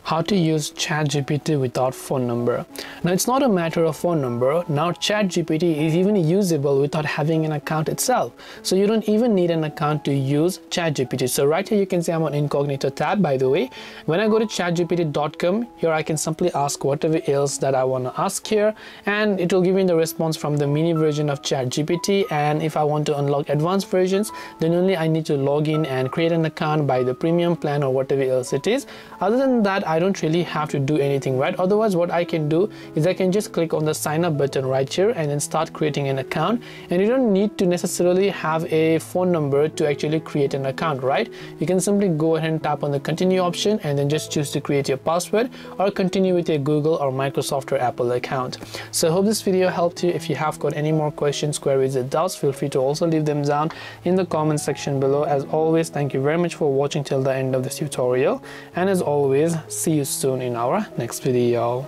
How to use ChatGPT without phone number. Now it's not a matter of phone number. Now ChatGPT is even usable without having an account itself. So you don't even need an account to use ChatGPT. So right here you can see I'm on incognito tab, by the way. When I go to chatgpt.com, here I can simply ask whatever else that I want to ask here, and it will give me the response from the mini version of ChatGPT. And if I want to unlock advanced versions, then only I need to log in and create an account by the premium plan or whatever else it is. Other than that, I don't really have to do anything, right? Otherwise, what I can do is I can just click on the sign up button right here and then start creating an account. And you don't need to necessarily have a phone number to actually create an account, right? You can simply go ahead and tap on the continue option and then just choose to create your password or continue with your Google or Microsoft or Apple account. So I hope this video helped you. If you have got any more questions, queries, or doubts, feel free to also leave them down in the comment section below. As always, thank you very much for watching till the end of this tutorial, and as always, see you soon in our next video.